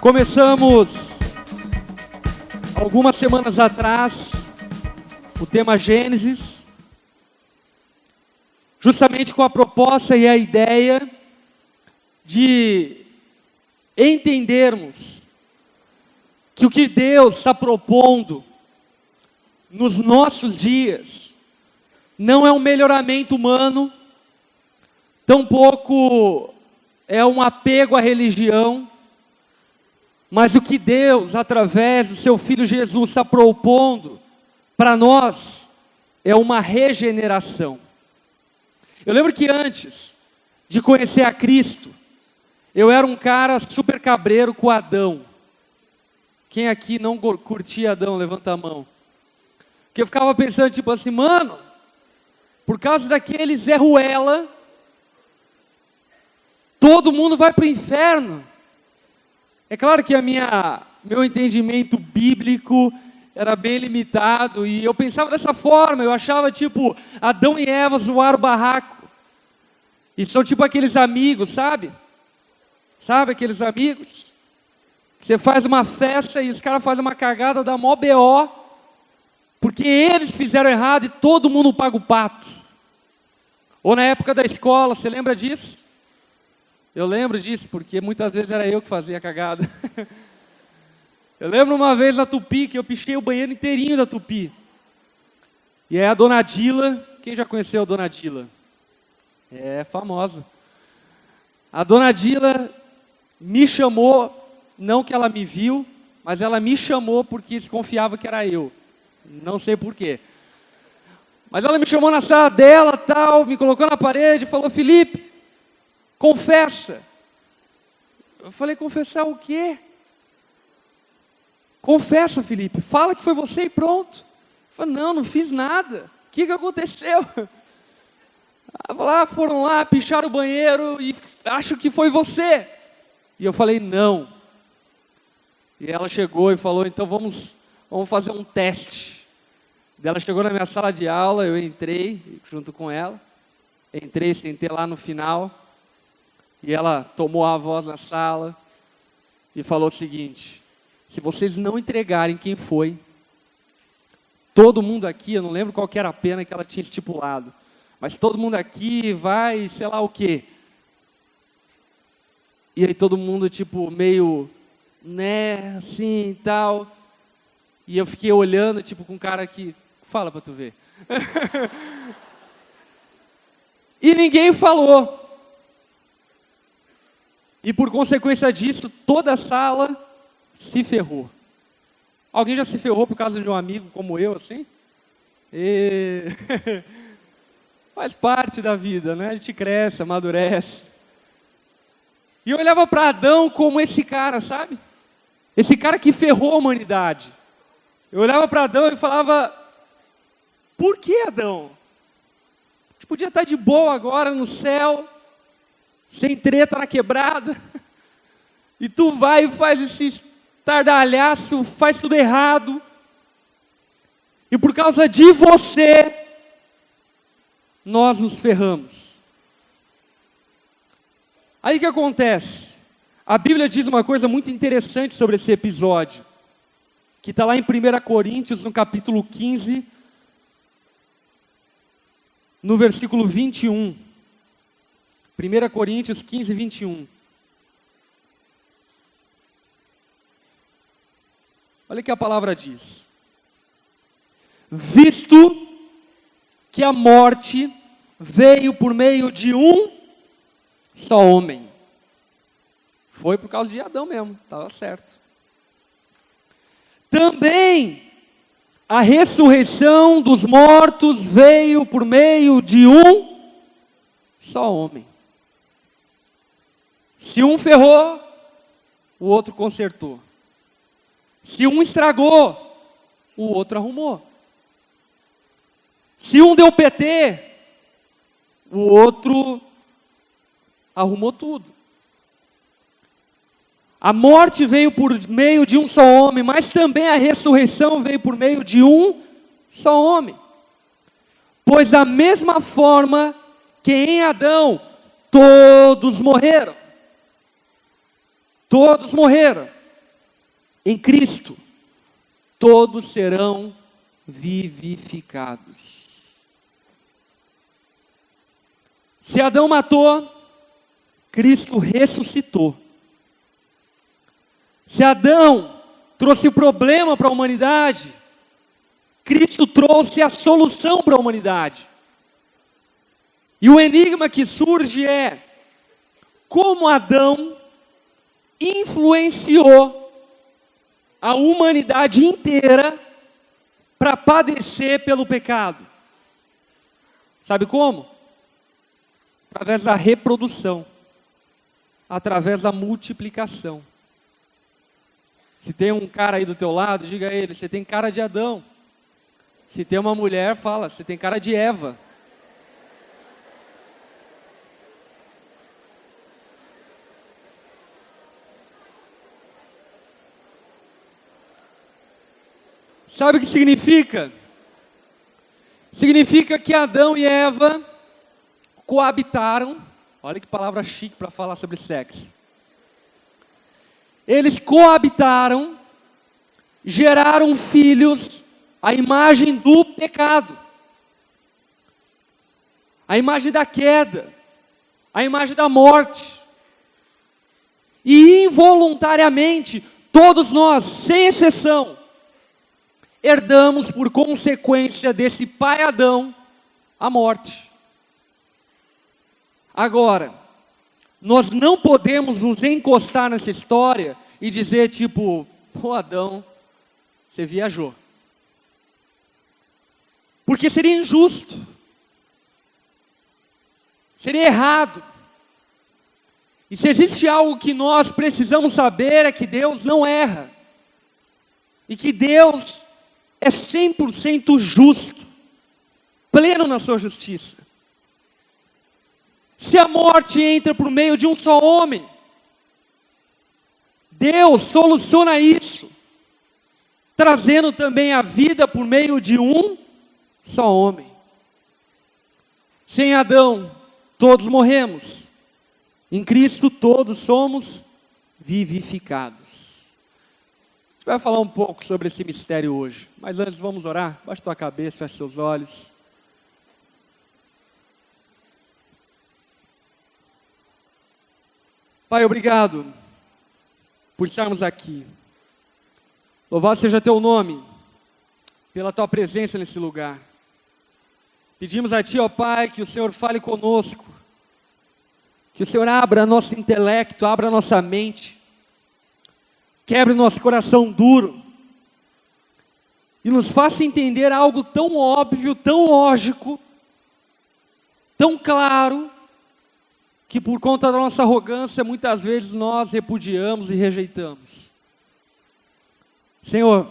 Começamos algumas semanas atrás o tema Gênesis, justamente com a proposta e a ideia de entendermos que o que Deus está propondo nos nossos dias não é um melhoramento humano, tampouco é um apego à religião, mas o que Deus, através do seu Filho Jesus, está propondo para nós é uma regeneração. Eu lembro que antes de conhecer a Cristo, eu era um cara super cabreiro com Adão. Quem aqui não curtia Adão, levanta a mão. Porque eu ficava pensando, tipo assim, mano, por causa daquele Zé Ruela, todo mundo vai para o inferno. É claro que meu entendimento bíblico era bem limitado, e eu pensava dessa forma, eu achava tipo, Adão e Eva zoaram o barraco, e são tipo aqueles amigos, sabe? Sabe aqueles amigos? Você faz uma festa e os caras fazem uma cagada, dá mó BO, porque eles fizeram errado e todo mundo paga o pato. Ou na época da escola, você lembra disso? Eu lembro disso, porque muitas vezes era eu que fazia a cagada. Eu lembro uma vez na Tupi, que eu pichei o banheiro inteirinho da Tupi. E aí a Dona Dila, quem já conheceu a Dona Dila? É famosa. A Dona Dila me chamou, não que ela me viu, mas ela me chamou porque desconfiava que era eu. Não sei porquê. Mas ela me chamou na sala dela, tal, me colocou na parede e falou, Felipe, confessa. Eu falei, confessar o quê? Confessa, Felipe, fala que foi você e pronto. Eu falei, não fiz nada. O que aconteceu? Foram lá, picharam o banheiro e acho que foi você. E eu falei, não. E ela chegou e falou, então vamos fazer um teste. Ela chegou na minha sala de aula, eu entrei junto com ela. Entrei, sentei lá no final. E ela tomou a voz na sala e falou o seguinte, se vocês não entregarem quem foi, todo mundo aqui, eu não lembro qual que era a pena que ela tinha estipulado, mas todo mundo aqui vai, sei lá o quê. E aí todo mundo tipo meio, né, assim e tal. E eu fiquei olhando tipo com um cara que, fala pra tu ver. E ninguém falou. E por consequência disso, toda a sala se ferrou. Alguém já se ferrou por causa de um amigo como eu, assim? Faz parte da vida, né? A gente cresce, amadurece. E eu olhava para Adão como esse cara, sabe? Esse cara que ferrou a humanidade. Eu olhava para Adão e falava, por que Adão? A gente podia estar de boa agora no céu, sem treta na quebrada, e tu vai e faz esse estardalhaço, faz tudo errado, e por causa de você, nós nos ferramos. Aí o que acontece? A Bíblia diz uma coisa muito interessante sobre esse episódio, que está lá em 1 Coríntios, no capítulo 15, no versículo 21. 1 Coríntios 15, 21. Olha o que a palavra diz. Visto que a morte veio por meio de um só homem. Foi por causa de Adão mesmo, estava certo. Também a ressurreição dos mortos veio por meio de um só homem. Se um ferrou, o outro consertou. Se um estragou, o outro arrumou. Se um deu PT, o outro arrumou tudo. A morte veio por meio de um só homem, mas também a ressurreição veio por meio de um só homem. Pois da mesma forma que em Adão todos morreram. Todos morreram. Em Cristo, todos serão vivificados. Se Adão matou, Cristo ressuscitou. Se Adão trouxe o problema para a humanidade, Cristo trouxe a solução para a humanidade. E o enigma que surge é: como Adão influenciou a humanidade inteira para padecer pelo pecado? Sabe como? Através da reprodução, através da multiplicação. Se tem um cara aí do teu lado, diga a ele: você tem cara de Adão. Se tem uma mulher, fala: você tem cara de Eva. Sabe o que significa? Significa que Adão e Eva coabitaram. Olha que palavra chique para falar sobre sexo. Eles coabitaram, geraram filhos à imagem do pecado, à imagem da queda, à imagem da morte. E involuntariamente, todos nós, sem exceção, herdamos por consequência desse pai Adão a morte. Agora, nós não podemos nos encostar nessa história e dizer tipo: pô, Adão, você viajou. Porque seria injusto. Seria errado. E se existe algo que nós precisamos saber é que Deus não erra. E que Deus é 100% justo, pleno na sua justiça. Se a morte entra por meio de um só homem, Deus soluciona isso, trazendo também a vida por meio de um só homem. Sem Adão, todos morremos. Em Cristo, todos somos vivificados. A gente vai falar um pouco sobre esse mistério hoje, mas antes vamos orar. Baixe tua cabeça, feche seus olhos. Pai, obrigado por estarmos aqui. Louvado seja teu nome, pela tua presença nesse lugar. Pedimos a ti, ó Pai, que o Senhor fale conosco, que o Senhor abra nosso intelecto, abra nossa mente, quebre o nosso coração duro e nos faça entender algo tão óbvio, tão lógico, tão claro, que por conta da nossa arrogância, muitas vezes nós repudiamos e rejeitamos. Senhor,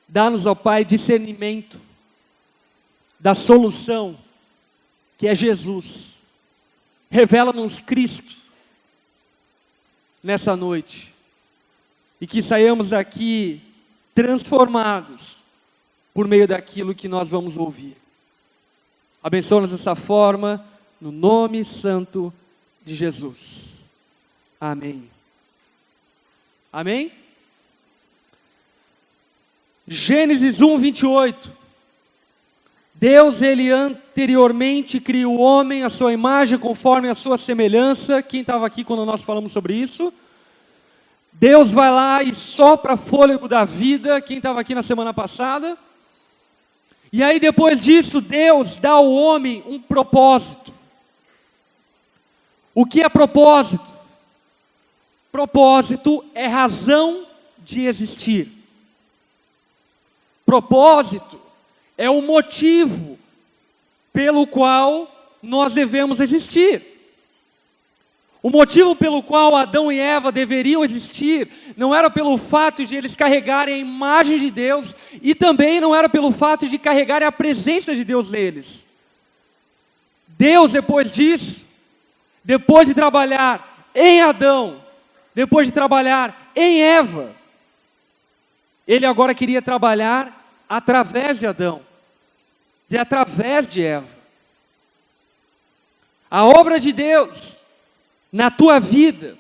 dá-nos, ó Pai, discernimento da solução, que é Jesus. Revela-nos Cristo nessa noite, e que saiamos daqui transformados por meio daquilo que nós vamos ouvir. Abençoa-nos dessa forma, no nome santo de Jesus. Amém. Amém? Gênesis 1, 28. Deus, ele anteriormente criou o homem à sua imagem, conforme a sua semelhança. Quem estava aqui quando nós falamos sobre isso? Deus vai lá e sopra fôlego da vida. Quem estava aqui na semana passada? E aí depois disso, Deus dá ao homem um propósito. O que é propósito? Propósito é razão de existir. Propósito é o motivo pelo qual nós devemos existir. O motivo pelo qual Adão e Eva deveriam existir não era pelo fato de eles carregarem a imagem de Deus, e também não era pelo fato de carregarem a presença de Deus neles. Deus, depois disso, depois de trabalhar em Adão, depois de trabalhar em Eva, Ele agora queria trabalhar através de Adão, e através de Eva. A obra de Deus na tua vida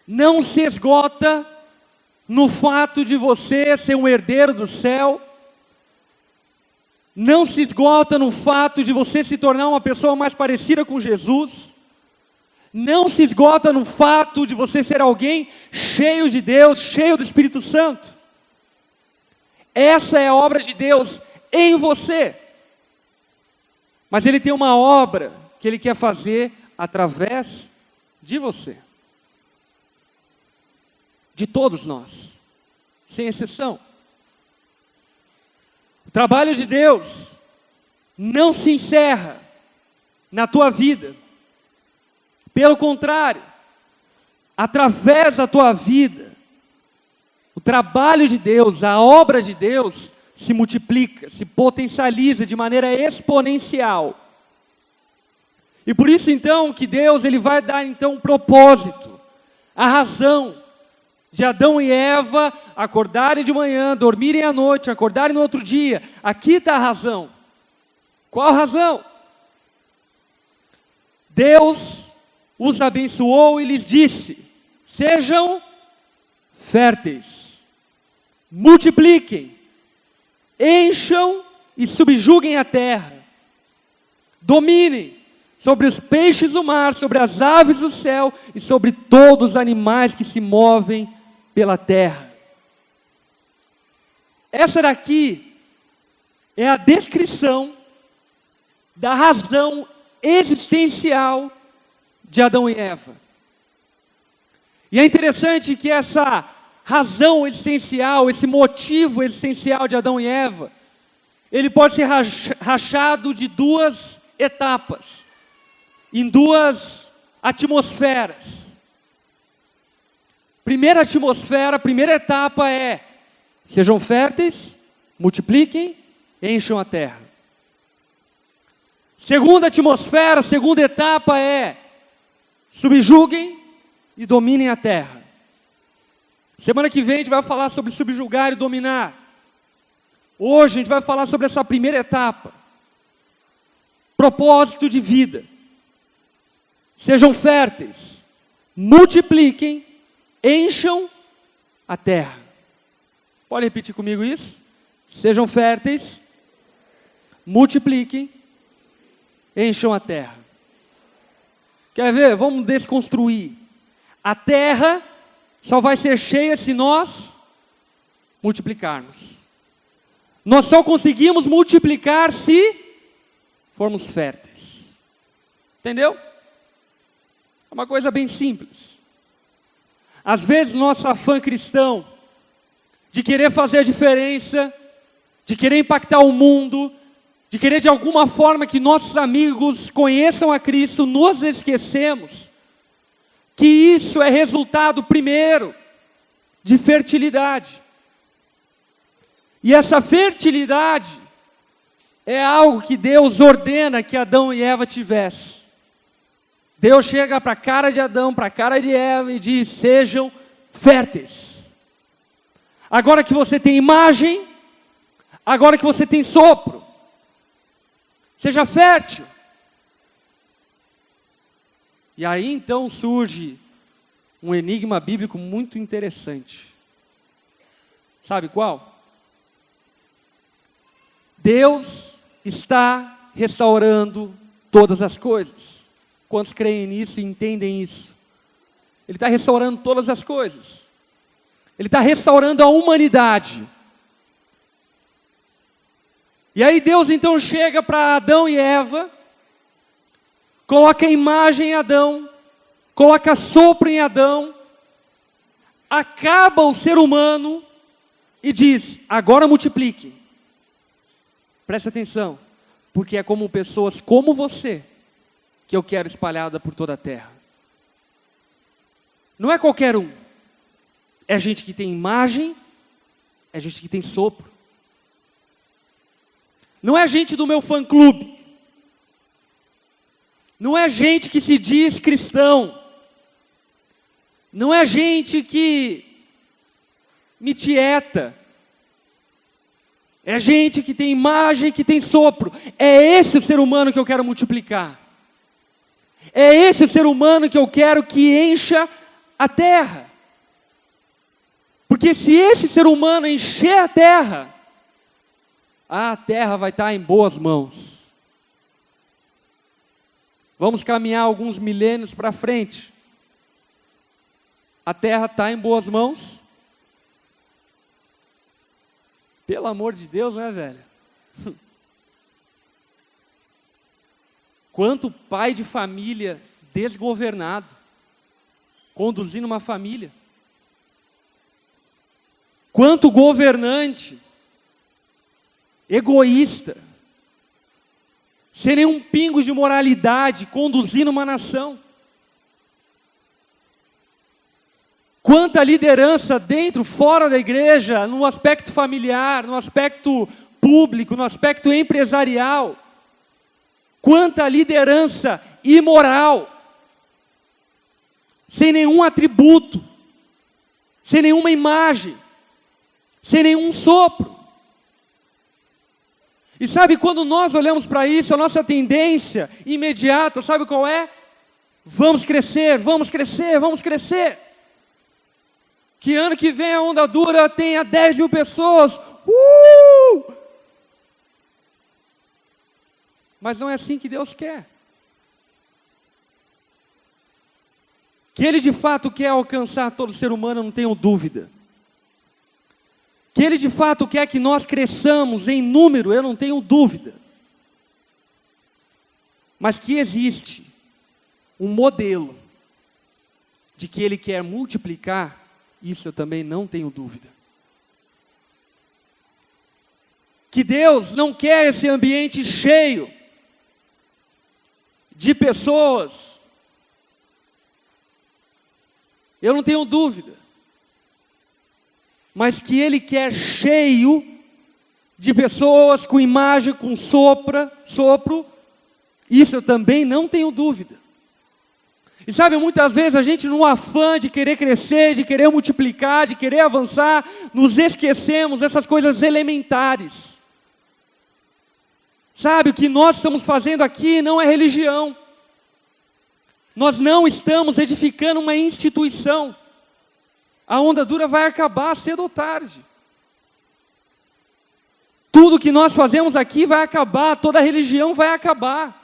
não se esgota no fato de você ser um herdeiro do céu, não se esgota no fato de você se tornar uma pessoa mais parecida com Jesus, não se esgota no fato de você ser alguém cheio de Deus, cheio do Espírito Santo. Essa é a obra de Deus em você. Mas Ele tem uma obra que Ele quer fazer através de você. De todos nós, sem exceção. O trabalho de Deus não se encerra na tua vida. Pelo contrário, através da tua vida, o trabalho de Deus, a obra de Deus se multiplica, se potencializa de maneira exponencial. E por isso então que Deus ele vai dar então um propósito, a razão de Adão e Eva acordarem de manhã, dormirem à noite, acordarem no outro dia. Aqui está a razão. Qual a razão? Deus os abençoou e lhes disse: sejam férteis, multipliquem, encham e subjuguem a terra, dominem sobre os peixes do mar, sobre as aves do céu e sobre todos os animais que se movem pela terra. Essa daqui é a descrição da razão existencial de Adão e Eva. E é interessante que essa razão existencial, esse motivo existencial de Adão e Eva, ele pode ser rachado de duas etapas, em duas atmosferas. Primeira atmosfera, primeira etapa é: sejam férteis, multipliquem, encham a terra. Segunda atmosfera, segunda etapa é: subjuguem e dominem a terra. Semana que vem a gente vai falar sobre subjugar e dominar. Hoje a gente vai falar sobre essa primeira etapa. Propósito de vida. Sejam férteis, multipliquem, encham a terra. Pode repetir comigo isso? Sejam férteis, multipliquem, encham a terra. Quer ver? Vamos desconstruir. A terra só vai ser cheia se nós multiplicarmos. Nós só conseguimos multiplicar se formos férteis. Entendeu? É uma coisa bem simples. Às vezes nosso afã cristão de querer fazer a diferença, de querer impactar o mundo, de querer de alguma forma que nossos amigos conheçam a Cristo, nos esquecemos que isso é resultado primeiro de fertilidade. E essa fertilidade é algo que Deus ordena que Adão e Eva tivessem. Deus chega para a cara de Adão, para a cara de Eva e diz: sejam férteis. Agora que você tem imagem, agora que você tem sopro, seja fértil. E aí então surge um enigma bíblico muito interessante. Sabe qual? Deus está restaurando todas as coisas. Quantos creem nisso e entendem isso? Ele está restaurando todas as coisas. Ele está restaurando a humanidade. E aí Deus então chega para Adão e Eva, coloca a imagem em Adão, coloca sopro em Adão, acaba o ser humano e diz: agora multiplique. Presta atenção, porque é como pessoas como você que eu quero espalhada por toda a terra. Não é qualquer um. É gente que tem imagem, é gente que tem sopro. Não é gente do meu fã-clube. Não é gente que se diz cristão. Não é gente que me tieta. É gente que tem imagem, que tem sopro. É esse o ser humano que eu quero multiplicar. É esse o ser humano que eu quero que encha a terra. Porque se esse ser humano encher a terra vai estar em boas mãos. Vamos caminhar alguns milênios para frente. A terra está em boas mãos? Pelo amor de Deus, né, velho? Quanto pai de família desgovernado, conduzindo uma família. Quanto governante egoísta, sem nenhum pingo de moralidade, conduzindo uma nação. Quanta liderança dentro, fora da igreja, no aspecto familiar, no aspecto público, no aspecto empresarial. Quanta liderança imoral, sem nenhum atributo, sem nenhuma imagem, sem nenhum sopro. E sabe, quando nós olhamos para isso, a nossa tendência imediata, sabe qual é? Vamos crescer, vamos crescer, vamos crescer. Que ano que vem a Onda Dura tenha 10 mil pessoas. Mas não é assim que Deus quer. Que Ele de fato quer alcançar todo ser humano, eu não tenho dúvida. Que Ele de fato quer que nós cresçamos em número, eu não tenho dúvida. Mas que existe um modelo de que Ele quer multiplicar, isso eu também não tenho dúvida. Que Deus não quer esse ambiente cheio de pessoas, eu não tenho dúvida. Mas que Ele quer cheio de pessoas com imagem, com sopro, isso eu também não tenho dúvida. E sabe, muitas vezes a gente, no afã de querer crescer, de querer multiplicar, de querer avançar, nos esquecemos dessas coisas elementares. Sabe, o que nós estamos fazendo aqui não é religião. Nós não estamos edificando uma instituição. A Onda Dura vai acabar cedo ou tarde. Tudo que nós fazemos aqui vai acabar, toda religião vai acabar.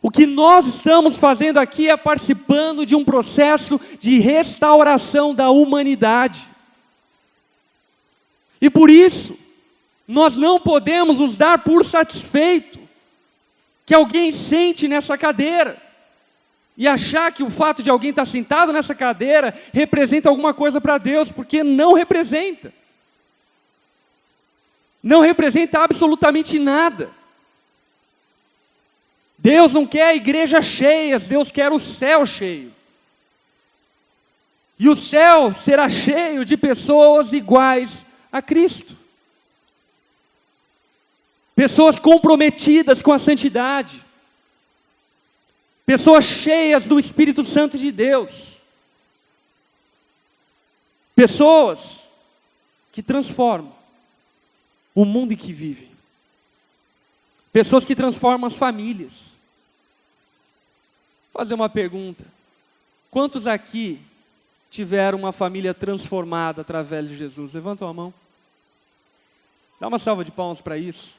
O que nós estamos fazendo aqui é participando de um processo de restauração da humanidade. E por isso, nós não podemos nos dar por satisfeito que alguém sente nessa cadeira e achar que o fato de alguém estar sentado nessa cadeira representa alguma coisa para Deus, porque não representa. Não representa absolutamente nada. Deus não quer a igreja cheia, Deus quer o céu cheio. E o céu será cheio de pessoas iguais a Cristo. Pessoas comprometidas com a santidade. Pessoas cheias do Espírito Santo de Deus. Pessoas que transformam o mundo em que vivem. Pessoas que transformam as famílias. Vou fazer uma pergunta. Quantos aqui tiveram uma família transformada através de Jesus? Levanta a mão. Dá uma salva de palmas para isso.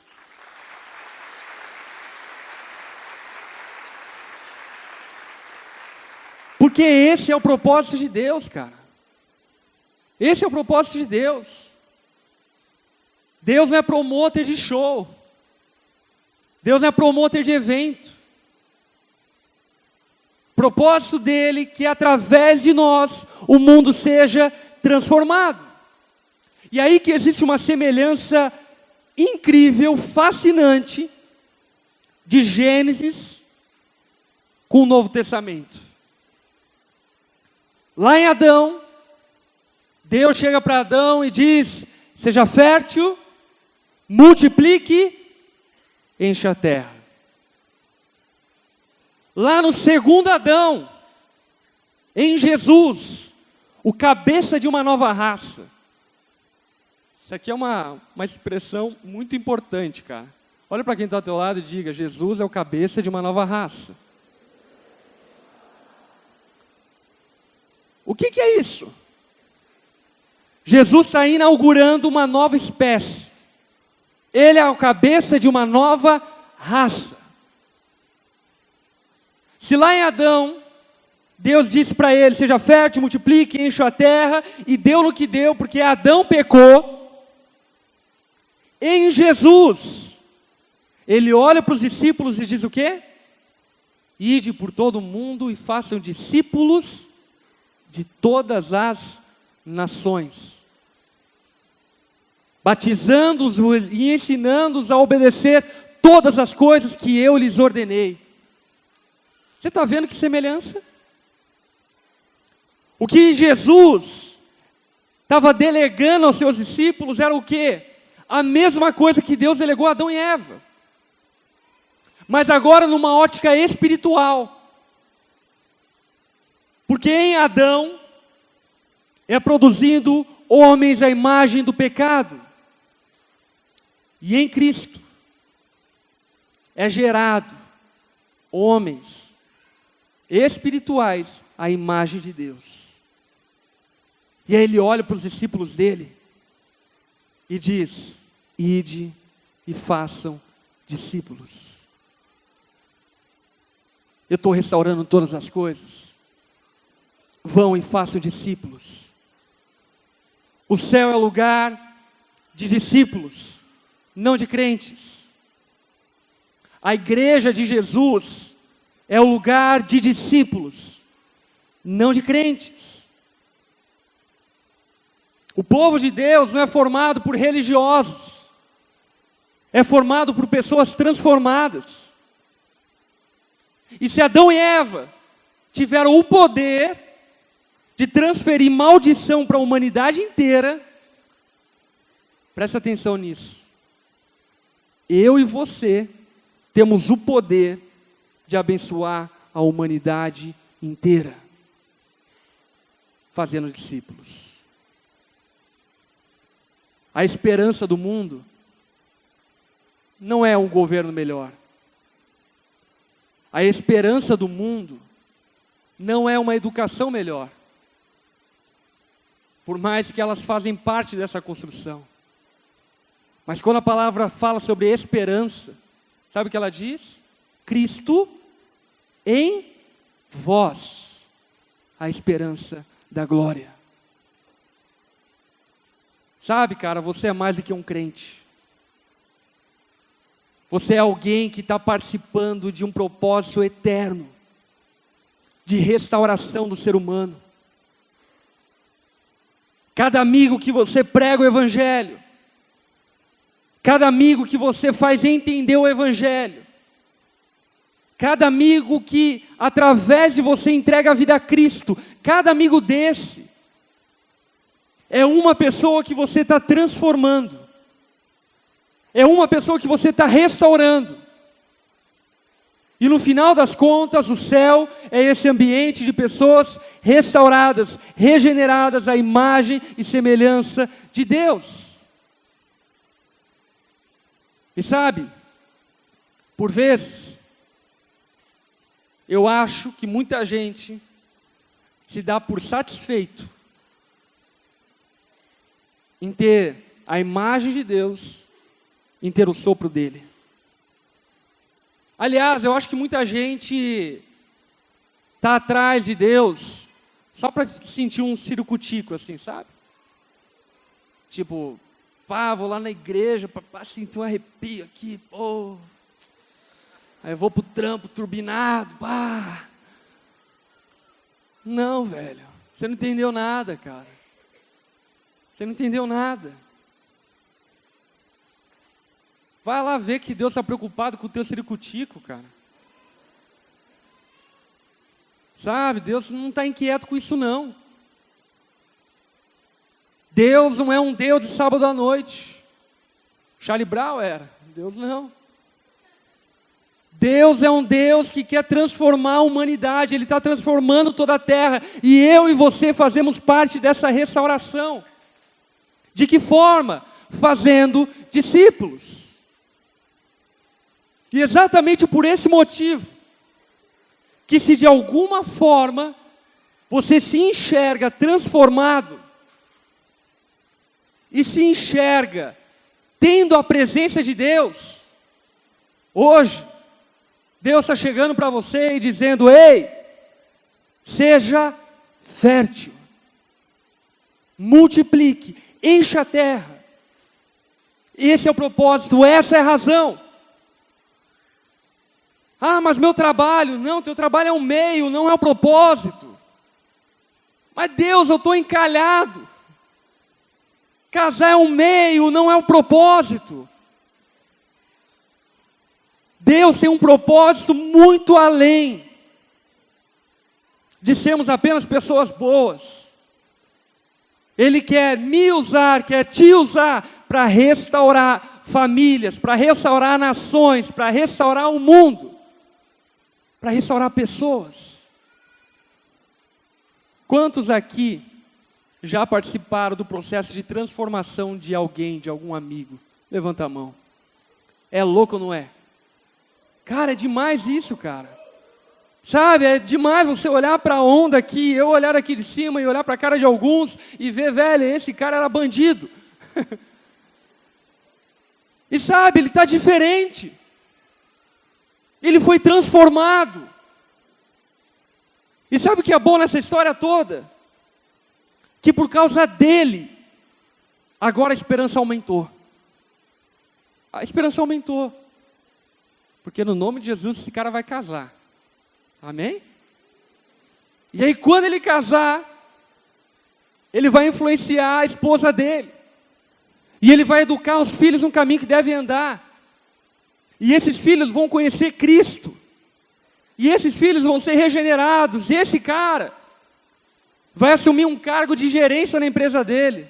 Porque esse é o propósito de Deus, cara. Esse é o propósito de Deus. Deus não é promotor de show. Deus não é promotor de evento. O propósito dele é que através de nós o mundo seja transformado. E aí que existe uma semelhança incrível, fascinante, de Gênesis com o Novo Testamento. Lá em Adão, Deus chega para Adão e diz: seja fértil, multiplique, enche a terra. Lá no segundo Adão, em Jesus, o cabeça de uma nova raça. Isso aqui é uma expressão muito importante, cara. Olha para quem está ao teu lado e diga: Jesus é o cabeça de uma nova raça. O que é isso? Jesus está inaugurando uma nova espécie. Ele é a cabeça de uma nova raça. Se lá em Adão, Deus disse para ele, seja fértil, multiplique, encha a terra, e deu no que deu, porque Adão pecou. Em Jesus, ele olha para os discípulos e diz o quê? Ide por todo o mundo e façam discípulos de todas as nações, batizando-os e ensinando-os a obedecer todas as coisas que eu lhes ordenei. Você está vendo que semelhança? O que Jesus estava delegando aos seus discípulos era o quê? A mesma coisa que Deus delegou a Adão e Eva. Mas agora numa ótica espiritual. Porque em Adão é produzindo homens à imagem do pecado. E em Cristo é gerado homens espirituais à imagem de Deus. E aí ele olha para os discípulos dele e diz: ide e façam discípulos. Eu estou restaurando todas as coisas. Vão e façam discípulos. O céu é lugar de discípulos, não de crentes. A igreja de Jesus é o lugar de discípulos, não de crentes. O povo de Deus não é formado por religiosos, é formado por pessoas transformadas. E se Adão e Eva tiveram o poder de transferir maldição para a humanidade inteira, presta atenção nisso. Eu e você temos o poder de abençoar a humanidade inteira, fazendo discípulos. A esperança do mundo não é um governo melhor. A esperança do mundo não é uma educação melhor. Por mais que elas fazem parte dessa construção. Mas quando a palavra fala sobre esperança, sabe o que ela diz? Cristo em vós, a esperança da glória. Sabe, cara, você é mais do que um crente. Você é alguém que está participando de um propósito eterno, de restauração do ser humano. Cada amigo que você prega o Evangelho, cada amigo que você faz entender o Evangelho, cada amigo que através de você entrega a vida a Cristo, cada amigo desse, é uma pessoa que você está transformando. É uma pessoa que você está restaurando. E no final das contas, o céu é esse ambiente de pessoas restauradas, regeneradas à imagem e semelhança de Deus. E sabe, por vezes, eu acho que muita gente se dá por satisfeito em ter a imagem de Deus, em ter o sopro dele. Aliás, eu acho que muita gente está atrás de Deus só para sentir um ciricutico, assim, sabe? Tipo, pá, vou lá na igreja para sentir um arrepio aqui, pô. Aí eu vou pro trampo turbinado, pá. Não, velho, você não entendeu nada, cara. Você não entendeu nada. Vai lá ver que Deus está preocupado com o teu ciricutico, cara. Sabe, Deus não está inquieto com isso não. Deus não é um Deus de sábado à noite. Charlie Brown era, Deus não. Deus é um Deus que quer transformar a humanidade, Ele está transformando toda a terra, e eu e você fazemos parte dessa restauração. De que forma? Fazendo discípulos. E exatamente por esse motivo, que se de alguma forma você se enxerga transformado, e se enxerga tendo a presença de Deus, hoje, Deus está chegando para você e dizendo: ei, seja fértil, multiplique, encha a terra. Esse é o propósito, essa é a razão. Ah, mas meu trabalho, não, teu trabalho é um meio, não é o propósito. Mas Deus, eu estou encalhado. Casar é um meio, não é o propósito. Deus tem um propósito muito além de sermos apenas pessoas boas. Ele quer me usar, quer te usar para restaurar famílias, para restaurar nações, para restaurar o mundo, para restaurar pessoas. Quantos aqui já participaram do processo de transformação de alguém, de algum amigo? Levanta a mão. É louco ou não é? Cara, é demais isso, cara. Sabe, é demais você olhar para a onda aqui, eu olhar aqui de cima e olhar para a cara de alguns e ver, velho, esse cara era bandido. E sabe, ele está diferente. Ele foi transformado. E sabe o que é bom nessa história toda? Que por causa dele, agora a esperança aumentou. A esperança aumentou. Porque no nome de Jesus esse cara vai casar. Amém? E aí quando ele casar, ele vai influenciar a esposa dele. E ele vai educar os filhos no caminho que devem andar. E esses filhos vão conhecer Cristo. E esses filhos vão ser regenerados. E esse cara vai assumir um cargo de gerência na empresa dele.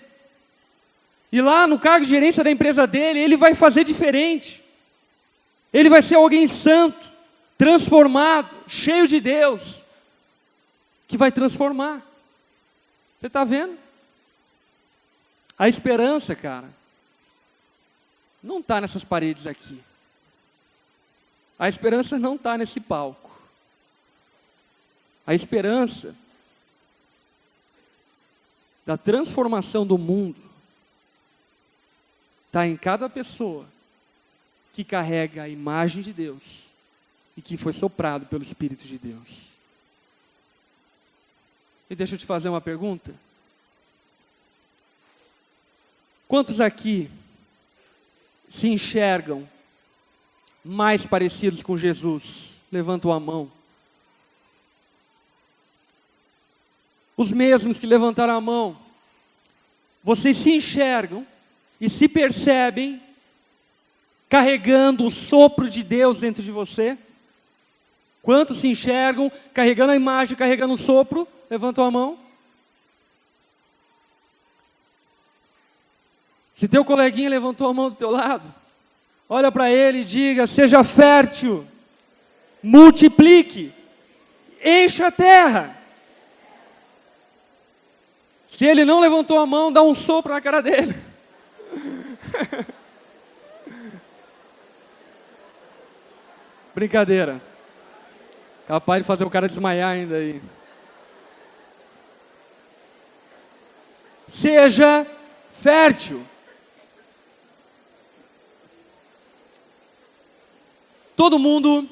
E lá no cargo de gerência da empresa dele, ele vai fazer diferente. Ele vai ser alguém santo, transformado, cheio de Deus, que vai transformar. Você está vendo? A esperança, cara, não está nessas paredes aqui. A esperança não está nesse palco. A esperança da transformação do mundo está em cada pessoa que carrega a imagem de Deus e que foi soprado pelo Espírito de Deus. E deixa eu te fazer uma pergunta. Quantos aqui se enxergam mais parecidos com Jesus? Levantam a mão. Os mesmos que levantaram a mão, vocês se enxergam e se percebem carregando o sopro de Deus dentro de você? Quantos se enxergam carregando a imagem, carregando o sopro? Levantam a mão. Se teu coleguinha levantou a mão do teu lado, olha para ele e diga: seja fértil, multiplique, encha a terra. Se ele não levantou a mão, dá um sopro na cara dele. Brincadeira. Capaz de fazer o cara desmaiar ainda aí. Seja fértil. Todo mundo,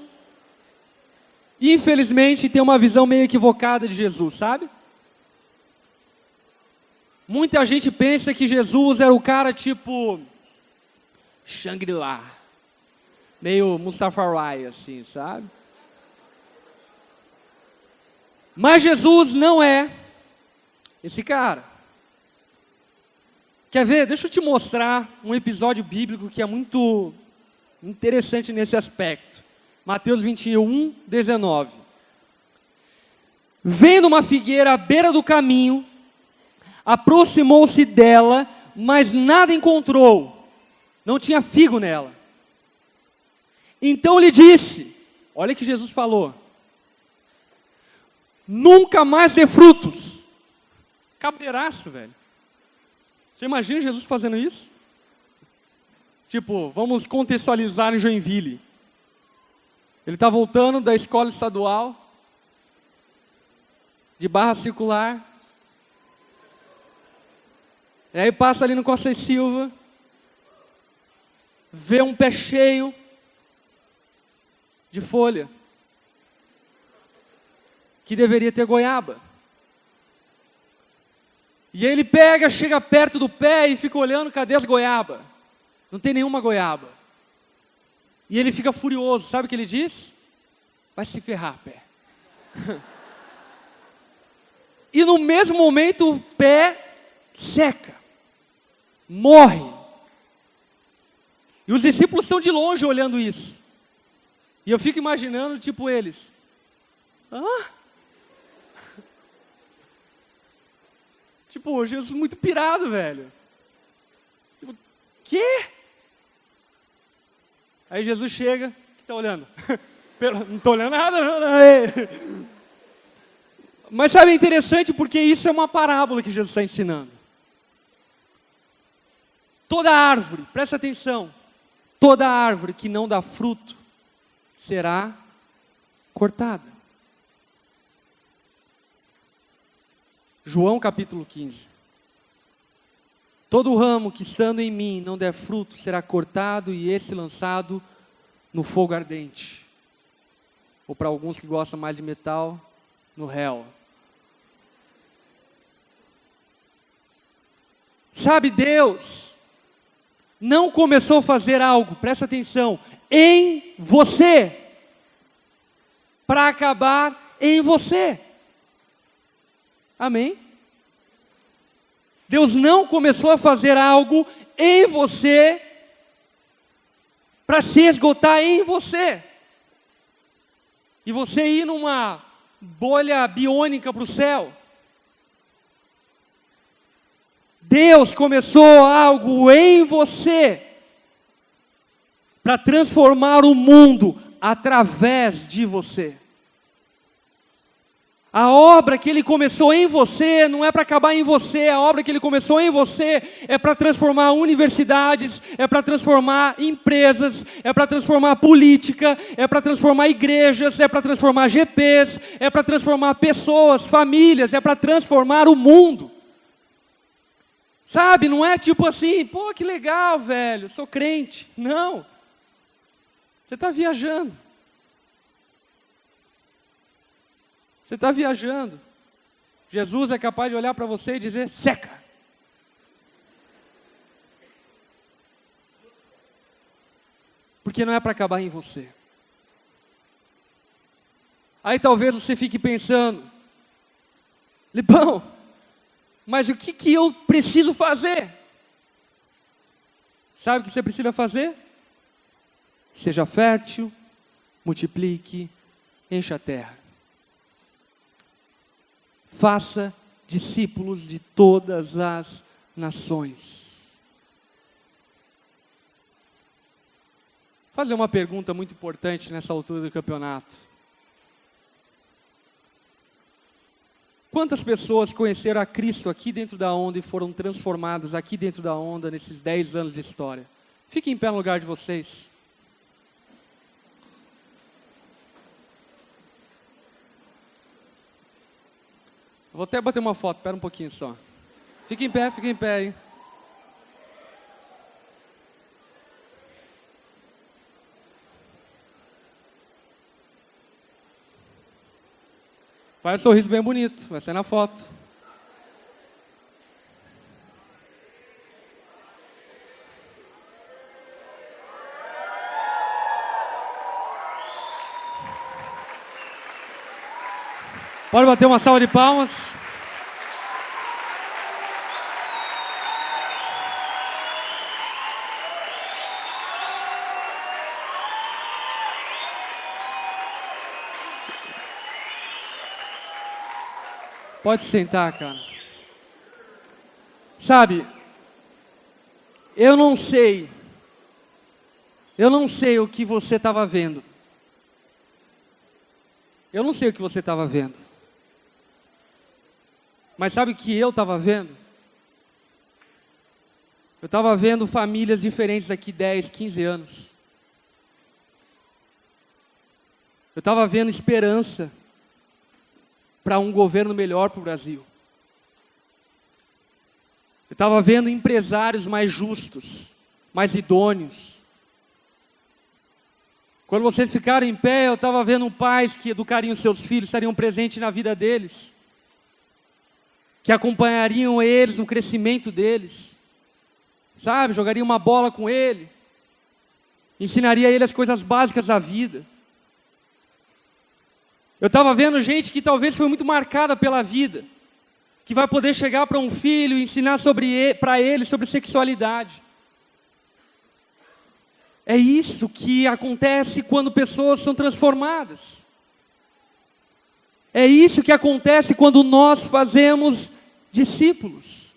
infelizmente, tem uma visão meio equivocada de Jesus, sabe? Muita gente pensa que Jesus era o cara tipo Shangri-La, meio Mustafari, assim, sabe? Mas Jesus não é esse cara. Quer ver? Deixa eu te mostrar um episódio bíblico que é muito interessante nesse aspecto. Mateus 21, 19. Vendo uma figueira à beira do caminho, aproximou-se dela, mas nada encontrou. Não tinha figo nela. Então lhe disse, olha o que Jesus falou: nunca mais dê frutos. Cabreiraço, velho. Você imagina Jesus fazendo isso? Tipo, vamos contextualizar em Joinville. Ele está voltando da escola estadual, de Barra Circular. E aí passa ali no Costa e Silva, vê um pé cheio de folha, que deveria ter goiaba. E aí ele pega, chega perto do pé e fica olhando, cadê as goiaba? Não tem nenhuma goiaba. E ele fica furioso, sabe o que ele diz? Vai se ferrar, pé. E no mesmo momento o pé seca, morre. E os discípulos estão de longe olhando isso. E eu fico imaginando, tipo, eles. Tipo, Jesus muito pirado, velho. Tipo, quê? Aí Jesus chega, que tá olhando? Não tô olhando nada, não. Mas sabe, é interessante porque isso é uma parábola que Jesus está ensinando. Toda árvore, presta atenção, toda árvore que não dá fruto será cortada. João capítulo 15. Todo ramo que estando em mim não der fruto será cortado e esse lançado no fogo ardente. Ou para alguns que gostam mais de metal, no hell. Sabe, Deus não começou a fazer algo, presta atenção, em você, para acabar em você. Amém? Deus não começou a fazer algo em você para se esgotar em você. E você ir numa bolha biônica para o céu. Deus começou algo em você para transformar o mundo através de você. A obra que Ele começou em você não é para acabar em você, a obra que Ele começou em você é para transformar universidades, é para transformar empresas, é para transformar política, é para transformar igrejas, é para transformar GPs, é para transformar pessoas, famílias, é para transformar o mundo. Sabe, não é tipo assim, pô, que legal, velho, sou crente. Não, você está viajando. Você está viajando. Jesus é capaz de olhar para você e dizer, seca. Porque não é para acabar em você. Aí talvez você fique pensando, Lipão, mas o que eu preciso fazer? Sabe o que você precisa fazer? Seja fértil, multiplique, encha a terra. Faça discípulos de todas as nações. Vou fazer uma pergunta muito importante nessa altura do campeonato. Quantas pessoas conheceram a Cristo aqui dentro da onda e foram transformadas aqui dentro da onda nesses 10 anos de história? Fiquem em pé no lugar de vocês. Vou até bater uma foto, espera um pouquinho só. Fica em pé aí. Faz um sorriso bem bonito, vai sair na foto. Pode bater uma salva de palmas. Pode se sentar, cara. Sabe, eu não sei o que você estava vendo. Eu não sei o que você estava vendo. Mas sabe o que eu estava vendo? Eu estava vendo famílias diferentes daqui 10, 15 anos. Eu estava vendo esperança para um governo melhor para o Brasil. Eu estava vendo empresários mais justos, mais idôneos. Quando vocês ficaram em pé, eu estava vendo pais que educariam seus filhos, estariam presentes na vida deles, que acompanhariam eles no crescimento deles, sabe? Jogariam uma bola com ele, ensinaria a ele as coisas básicas da vida. Eu estava vendo gente que talvez foi muito marcada pela vida, que vai poder chegar para um filho e ensinar para ele sobre sexualidade. É isso que acontece quando pessoas são transformadas. É isso que acontece quando nós fazemos discípulos.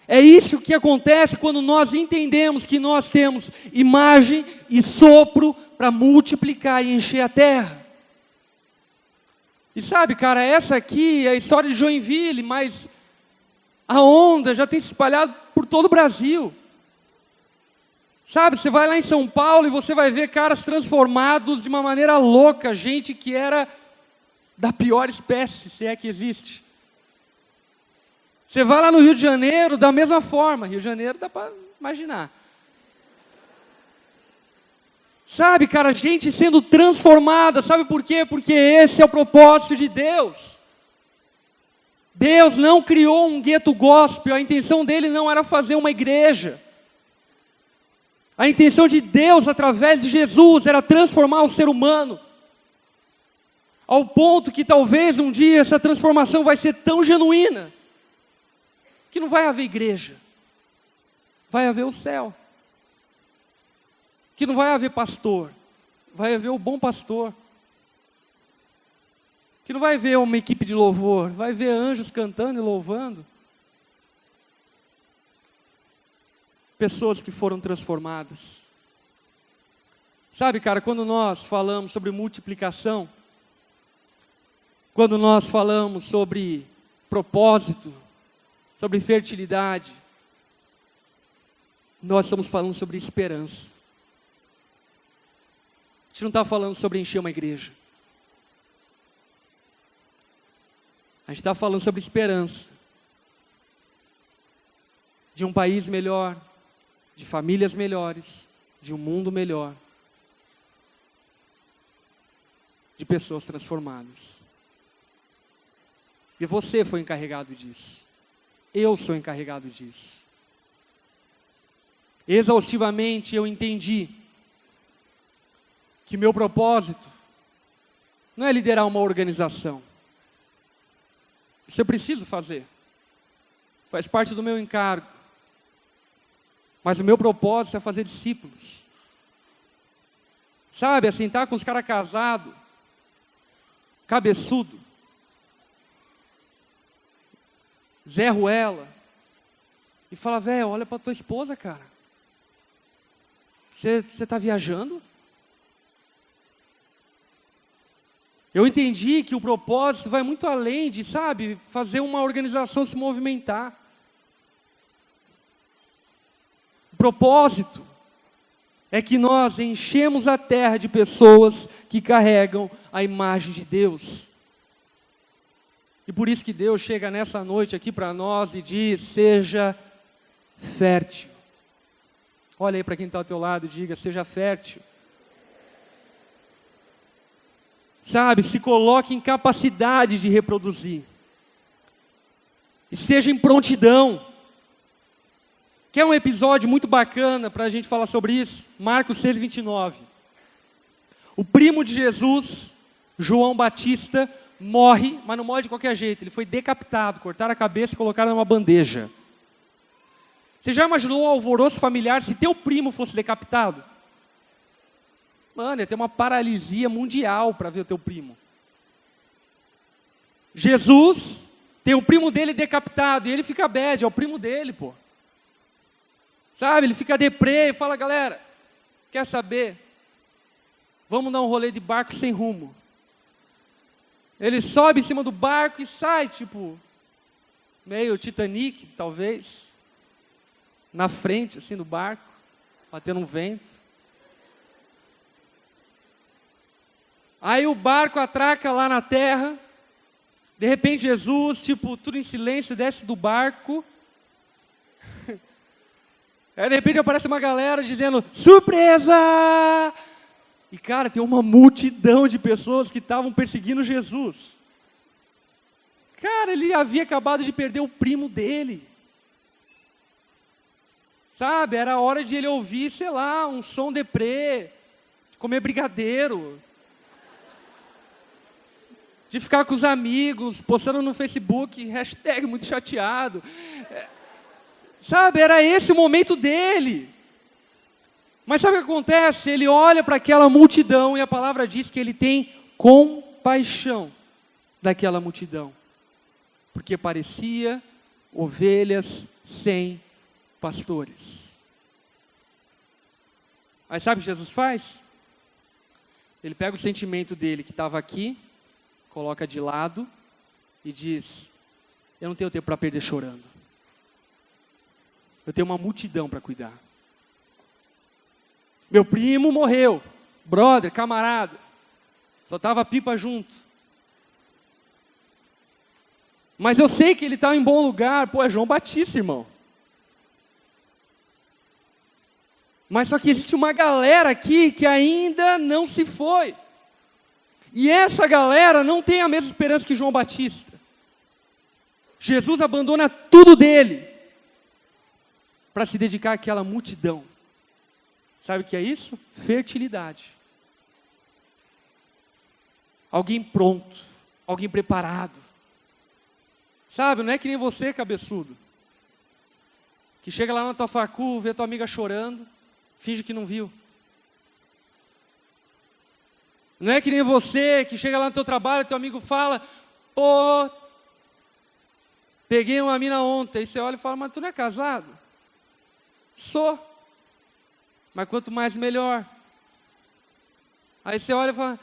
É isso que acontece quando nós entendemos que nós temos imagem e sopro para multiplicar e encher a terra. E sabe, cara, essa aqui é a história de Joinville, mas a onda já tem se espalhado por todo o Brasil. Sabe, você vai lá em São Paulo e você vai ver caras transformados de uma maneira louca, gente que era da pior espécie, se é que existe. Você vai lá no Rio de Janeiro, da mesma forma. Rio de Janeiro dá para imaginar. Sabe, cara, gente sendo transformada, sabe por quê? Porque esse é o propósito de Deus. Deus não criou um gueto gospel, a intenção dele não era fazer uma igreja. A intenção de Deus, através de Jesus, era transformar o ser humano. Ao ponto que talvez um dia essa transformação vai ser tão genuína, que não vai haver igreja, vai haver o céu. Que não vai haver pastor, vai haver o bom pastor. Que não vai haver uma equipe de louvor, vai haver anjos cantando e louvando. Pessoas que foram transformadas. Sabe, cara, quando nós falamos sobre multiplicação, quando nós falamos sobre propósito, sobre fertilidade, nós estamos falando sobre esperança. A gente não está falando sobre encher uma igreja. A gente está falando sobre esperança. De um país melhor, de famílias melhores, de um mundo melhor. De pessoas transformadas. E você foi encarregado disso. Eu sou encarregado disso. Exaustivamente eu entendi que meu propósito não é liderar uma organização. Isso eu preciso fazer. Faz parte do meu encargo. Mas o meu propósito é fazer discípulos. Sabe, é sentar com os caras casados, cabeçudo, Zé Ruela, e falar, velho, olha para tua esposa, cara. Você está viajando? Eu entendi que o propósito vai muito além de, sabe, fazer uma organização se movimentar. O propósito é que nós enchemos a terra de pessoas que carregam a imagem de Deus. E por isso que Deus chega nessa noite aqui para nós e diz, seja fértil. Olha aí para quem está ao teu lado e diga, seja fértil. Sabe, se coloque em capacidade de reproduzir. Esteja em prontidão. Quer um episódio muito bacana para a gente falar sobre isso? Marcos 6:29. O primo de Jesus, João Batista, morre, mas não morre de qualquer jeito. Ele foi decapitado, cortaram a cabeça e colocaram numa bandeja. Você já imaginou o alvoroço familiar se teu primo fosse decapitado? Mano, ia ter uma paralisia mundial para ver o teu primo. Jesus tem o primo dele decapitado e ele fica bad, é o primo dele, pô. Sabe, ele fica deprê e fala, galera, quer saber? Vamos dar um rolê de barco sem rumo. Ele sobe em cima do barco e sai, tipo, meio Titanic, talvez, na frente, assim, do barco, batendo um vento. Aí o barco atraca lá na terra, de repente Jesus, tipo, tudo em silêncio, desce do barco Aí de repente aparece uma galera dizendo, surpresa! E cara, tem uma multidão de pessoas que estavam perseguindo Jesus. Cara, ele havia acabado de perder o primo dele. Sabe, era a hora de ele ouvir, sei lá, um som deprê, de comer brigadeiro, de ficar com os amigos, postando no Facebook, hashtag muito chateado. Sabe, era esse o momento dele. Mas sabe o que acontece? Ele olha para aquela multidão e a palavra diz que ele tem compaixão daquela multidão. Porque parecia ovelhas sem pastores. Aí sabe o que Jesus faz? Ele pega o sentimento dele que estava aqui, coloca de lado e diz, eu não tenho tempo para perder chorando. Eu tenho uma multidão para cuidar. Meu primo morreu, brother, camarada, só estava a pipa junto. Mas eu sei que ele está em bom lugar, pô, é João Batista, irmão. Mas só que existe uma galera aqui que ainda não se foi. E essa galera não tem a mesma esperança que João Batista. Jesus abandona tudo dele para se dedicar àquela multidão. Sabe o que é isso? Fertilidade. Alguém pronto, alguém preparado. Sabe, não é que nem você, cabeçudo, que chega lá na tua facu, vê tua amiga chorando, finge que não viu. Não é que nem você, que chega lá no teu trabalho, teu amigo fala, pô, peguei uma mina ontem. Aí você olha e fala, mas tu não é casado? Sou. Mas quanto mais, melhor. Aí você olha e fala,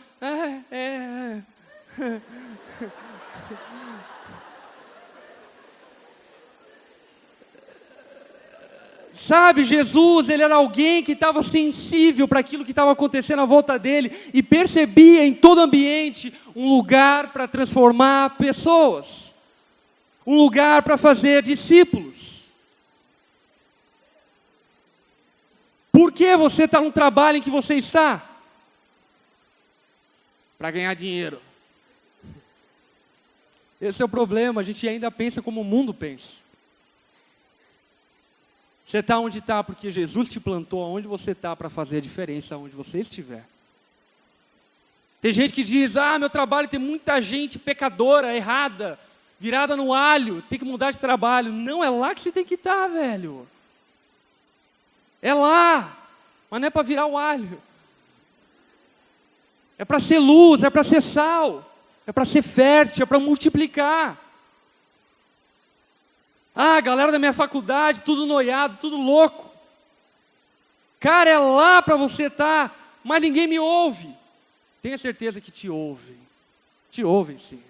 Sabe, Jesus, ele era alguém que estava sensível para aquilo que estava acontecendo à volta dele e percebia em todo ambiente um lugar para transformar pessoas, um lugar para fazer discípulos. Por que você está no trabalho em que você está? Para ganhar dinheiro. Esse é o problema, a gente ainda pensa como o mundo pensa. Você está onde está porque Jesus te plantou aonde você está para fazer a diferença onde você estiver. Tem gente que diz, meu trabalho tem muita gente pecadora, errada, virada no alho, tem que mudar de trabalho. Não, é lá que você tem que estar, velho. É lá, mas não é para virar o alho. É para ser luz, é para ser sal, é para ser fértil, é para multiplicar. Galera da minha faculdade, tudo noiado, tudo louco. Cara, é lá para você estar, mas ninguém me ouve. Tenha certeza que te ouvem. Te ouvem sim.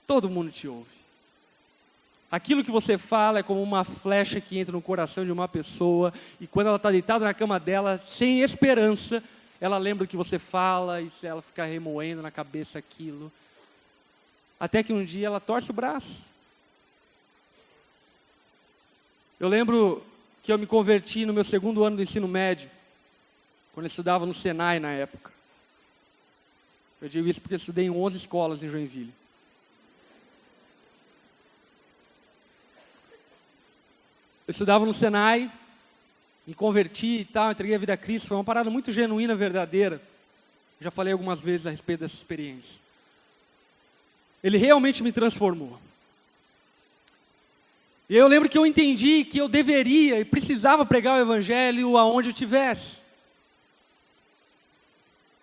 Todo mundo te ouve. Aquilo que você fala é como uma flecha que entra no coração de uma pessoa e quando ela está deitada na cama dela, sem esperança, ela lembra o que você fala e ela fica remoendo na cabeça aquilo. Até que um dia ela torce o braço. Eu lembro que eu me converti no meu segundo ano do ensino médio, quando eu estudava no Senai na época. Eu digo isso porque eu estudei em 11 escolas em Joinville. Eu estudava no Senai, me converti e tal, entreguei a vida a Cristo. Foi uma parada muito genuína, verdadeira. Já falei algumas vezes a respeito dessa experiência. Ele realmente me transformou. E eu lembro que eu entendi que eu deveria e precisava pregar o evangelho aonde eu estivesse.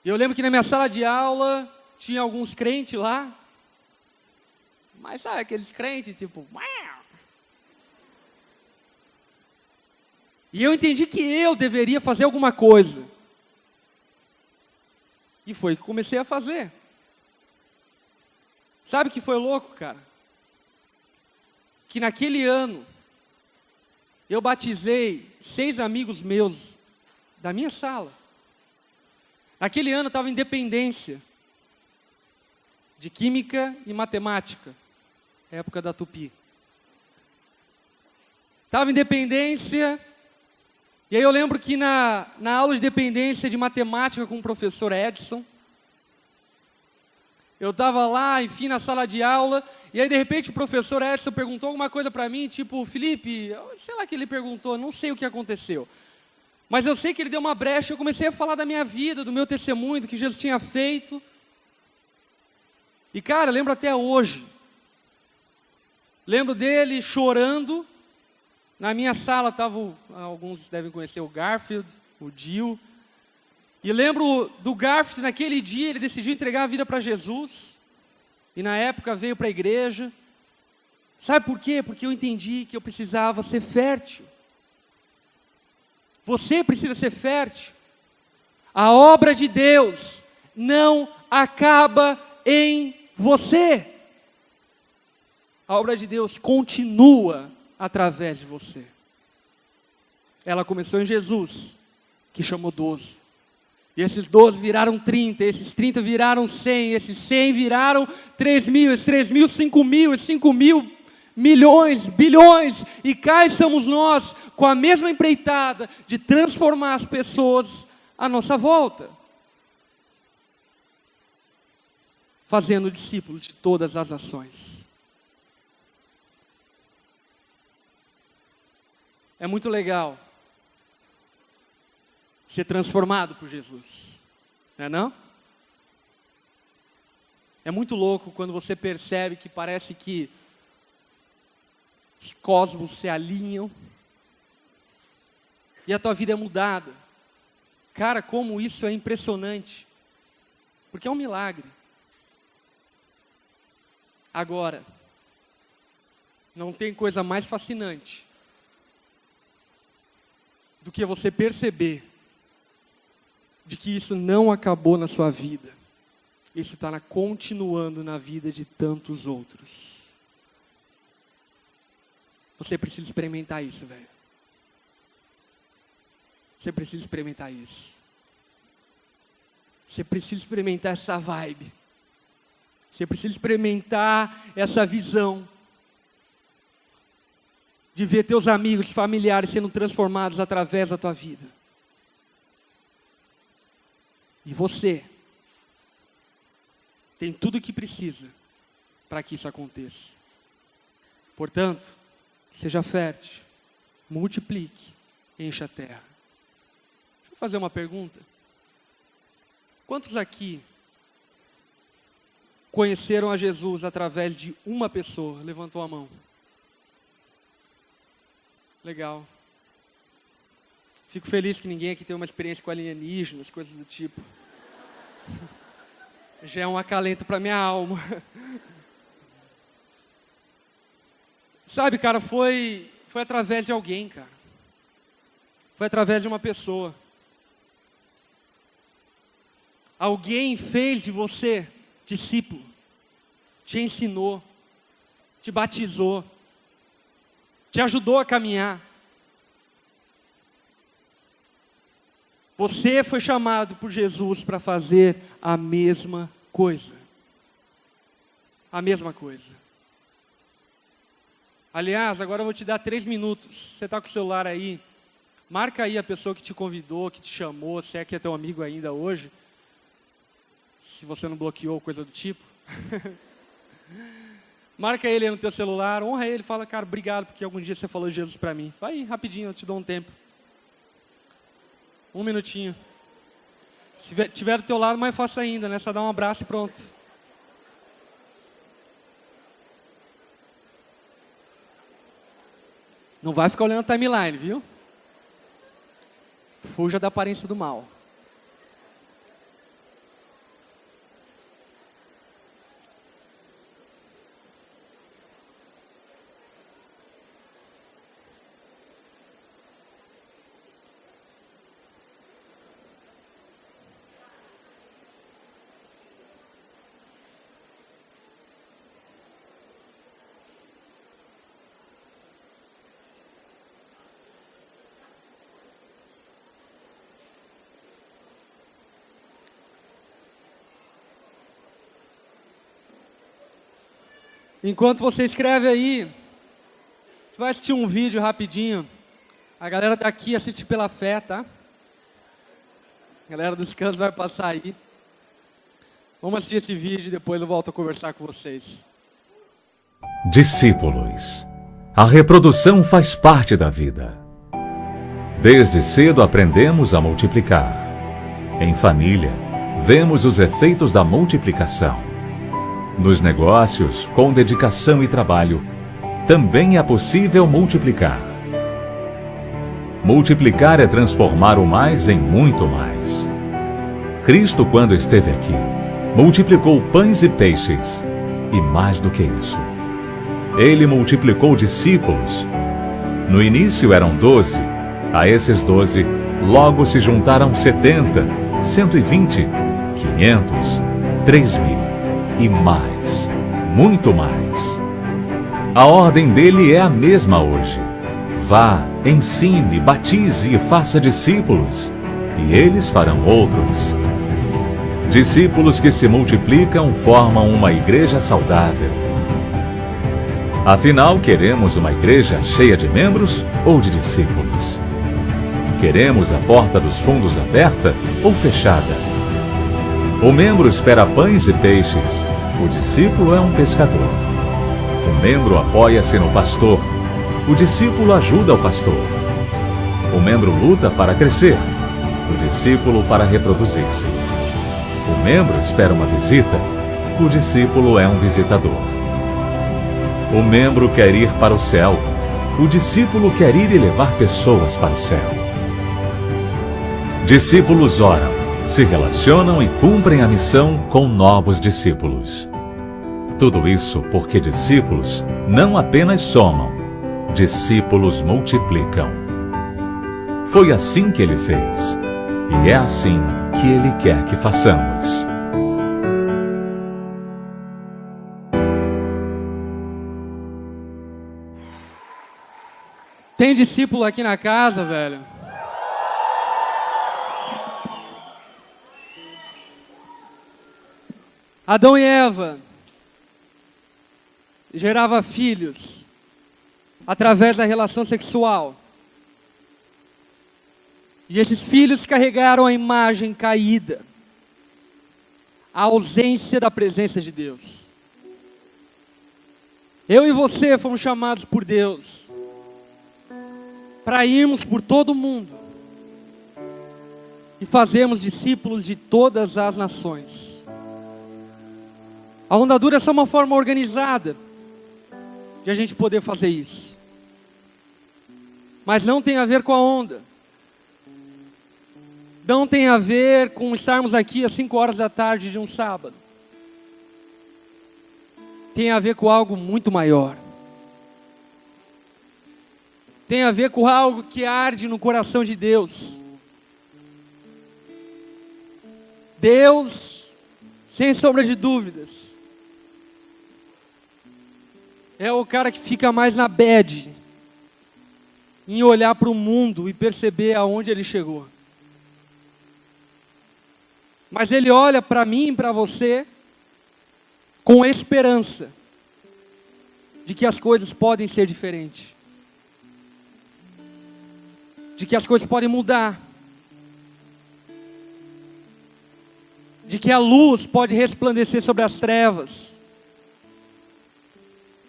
E eu lembro que na minha sala de aula tinha alguns crentes lá. Mas sabe aqueles crentes tipo... E eu entendi que eu deveria fazer alguma coisa. E foi que comecei a fazer. Sabe o que foi louco, cara? Que naquele ano, eu batizei 6 amigos meus da minha sala. Naquele ano eu estava em Independência, de Química e Matemática, época da Tupi. Estava em Independência, E aí eu lembro que na aula de dependência de matemática com o professor Edson, eu estava lá, enfim, na sala de aula, e aí de repente o professor Edson perguntou alguma coisa para mim, tipo, Felipe, sei lá o que ele perguntou, não sei o que aconteceu. Mas eu sei que ele deu uma brecha, eu comecei a falar da minha vida, do meu testemunho, do que Jesus tinha feito. E cara, lembro até hoje. Lembro dele chorando. Na minha sala estavam, alguns devem conhecer o Garfield, o Jill. E lembro do Garfield, naquele dia ele decidiu entregar a vida para Jesus. E na época veio para a igreja. Sabe por quê? Porque eu entendi que eu precisava ser fértil. Você precisa ser fértil. A obra de Deus não acaba em você. A obra de Deus continua através de você. Ela começou em Jesus, que chamou 12. E esses 12 viraram 30, esses 30 viraram 100, esses 100 viraram 3.000, esses 3.000, 5.000, esses 5.000, milhões, bilhões. E cá estamos nós, com a mesma empreitada de transformar as pessoas à nossa volta. Fazendo discípulos de todas as nações. É muito legal ser transformado por Jesus, não é não? É muito louco quando você percebe que parece que os cosmos se alinham e a tua vida é mudada. Cara, como isso é impressionante, porque é um milagre. Agora, não tem coisa mais fascinante do que você perceber de que isso não acabou na sua vida. Isso está continuando na vida de tantos outros. Você precisa experimentar isso, velho. Você precisa experimentar isso. Você precisa experimentar essa vibe. Você precisa experimentar essa visão de ver teus amigos, familiares sendo transformados através da tua vida. E você tem tudo o que precisa para que isso aconteça. Portanto, seja fértil, multiplique, encha a terra. Deixa eu fazer uma pergunta. Quantos aqui conheceram a Jesus através de uma pessoa? Levantou a mão. Legal. Fico feliz que ninguém aqui tem uma experiência com alienígenas, coisas do tipo. Já é um acalento para minha alma. Sabe, cara, foi através de alguém, cara. Foi através de uma pessoa. Alguém fez de você discípulo, te ensinou, te batizou, te ajudou a caminhar. Você foi chamado por Jesus para fazer a mesma coisa. A mesma coisa. Aliás, agora eu vou te dar 3 minutos. Você está com o celular aí? Marca aí a pessoa que te convidou, que te chamou, se é que é teu amigo ainda hoje. Se você não bloqueou, coisa do tipo. Marca ele aí no teu celular, honra ele, fala, cara, obrigado porque algum dia você falou de Jesus para mim. Vai aí, rapidinho, eu te dou um tempo. 1 minutinho. Se tiver do teu lado, mais fácil ainda, né? Só dá um abraço e pronto. Não vai ficar olhando a timeline, viu? Fuja da aparência do mal. Enquanto você escreve aí, você vai assistir um vídeo rapidinho A galera daqui assiste pela fé, tá? A galera dos cantos vai passar aí. Vamos assistir esse vídeo e depois eu volto a conversar com vocês. Discípulos. A reprodução faz parte da vida. Desde cedo aprendemos a multiplicar. Em família, vemos os efeitos da multiplicação. Nos negócios, com dedicação e trabalho, também é possível multiplicar. Multiplicar é transformar o mais em muito mais. Cristo, quando esteve aqui, multiplicou pães e peixes, e mais do que isso. Ele multiplicou discípulos. No início eram 12, a esses 12, logo se juntaram 70, 120, 500, 3.000 e mais, muito mais. A ordem dele é a mesma hoje. Vá, ensine, batize e faça discípulos, e eles farão outros. Discípulos que se multiplicam formam uma igreja saudável. Afinal, queremos uma igreja cheia de membros ou de discípulos? Queremos a porta dos fundos aberta ou fechada? O membro espera pães e peixes, o discípulo é um pescador. O membro apoia-se no pastor, o discípulo ajuda o pastor. O membro luta para crescer, o discípulo para reproduzir-se. O membro espera uma visita, o discípulo é um visitador. O membro quer ir para o céu, o discípulo quer ir e levar pessoas para o céu. Discípulos oram, se relacionam e cumprem a missão com novos discípulos. Tudo isso porque discípulos não apenas somam, discípulos multiplicam. Foi assim que ele fez, e é assim que ele quer que façamos. Tem discípulo aqui na casa, velho? Adão e Eva gerava filhos através da relação sexual. E esses filhos carregaram a imagem caída, a ausência da presença de Deus. Eu e você fomos chamados por Deus para irmos por todo o mundo e fazermos discípulos de todas as nações. A Onda Dura é só uma forma organizada de a gente poder fazer isso. Mas não tem a ver com a onda. Não tem a ver com estarmos aqui às 5 horas da tarde de um sábado. Tem a ver com algo muito maior. Tem a ver com algo que arde no coração de Deus. Deus, sem sombra de dúvidas, é o cara que fica mais na bad em olhar para o mundo e perceber aonde ele chegou. Mas ele olha para mim e para você com esperança de que as coisas podem ser diferentes. De que as coisas podem mudar. De que a luz pode resplandecer sobre as trevas.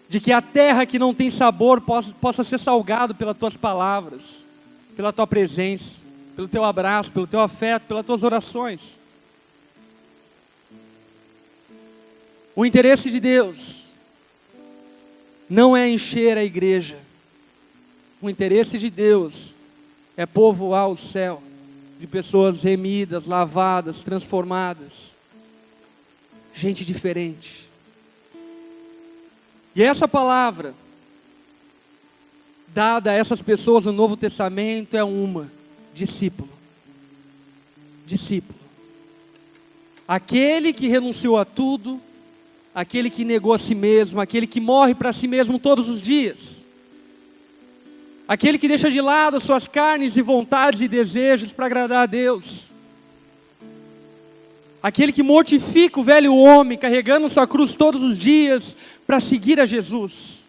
De que a terra que não tem sabor possa ser salgado pelas tuas palavras, pela tua presença, pelo teu abraço, pelo teu afeto, pelas tuas orações. O interesse de Deus não é encher a igreja. O interesse de Deus é povoar o céu de pessoas remidas, lavadas, transformadas. Gente diferente. E essa palavra dada a essas pessoas no Novo Testamento é uma: discípulo. Discípulo. Aquele que renunciou a tudo, aquele que negou a si mesmo, aquele que morre para si mesmo todos os dias. Aquele que deixa de lado as suas carnes e vontades e desejos para agradar a Deus. Aquele que mortifica o velho homem, carregando sua cruz todos os dias para seguir a Jesus.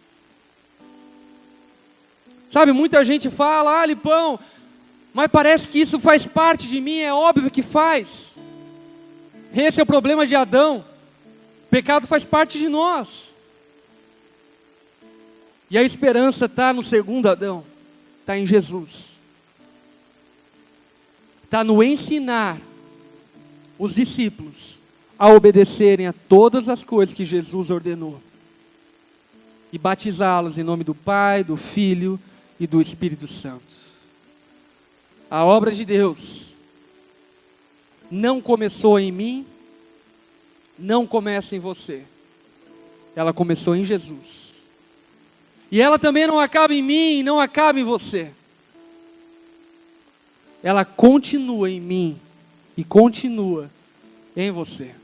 Sabe, muita gente fala, Lipão, mas parece que isso faz parte de mim, é óbvio que faz. Esse é o problema de Adão. O pecado faz parte de nós. E a esperança está no segundo Adão, está em Jesus. Está no ensinar os discípulos a obedecerem a todas as coisas que Jesus ordenou. E batizá-los em nome do Pai, do Filho e do Espírito Santo. A obra de Deus não começou em mim, não começa em você. Ela começou em Jesus. E ela também não acaba em mim, não acaba em você. Ela continua em mim e continua em você.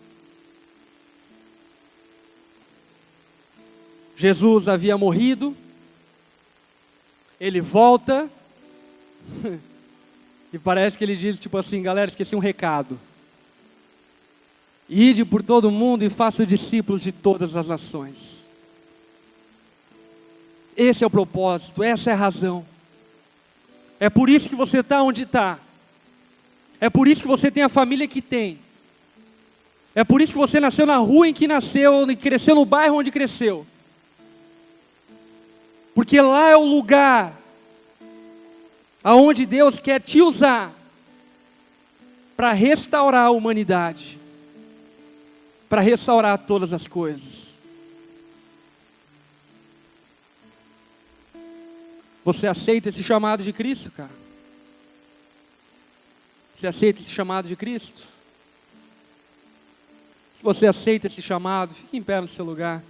Jesus havia morrido, ele volta, e parece que ele diz tipo assim, galera, esqueci um recado. Ide por todo mundo e faça discípulos de todas as nações. Esse é o propósito, essa é a razão. É por isso que você está onde está. É por isso que você tem a família que tem. É por isso que você nasceu na rua em que nasceu, e cresceu no bairro onde cresceu. Porque lá é o lugar aonde Deus quer te usar para restaurar a humanidade, para restaurar todas as coisas. Você aceita esse chamado de Cristo, cara? Você aceita esse chamado de Cristo? Se você aceita esse chamado, fique em pé no seu lugar.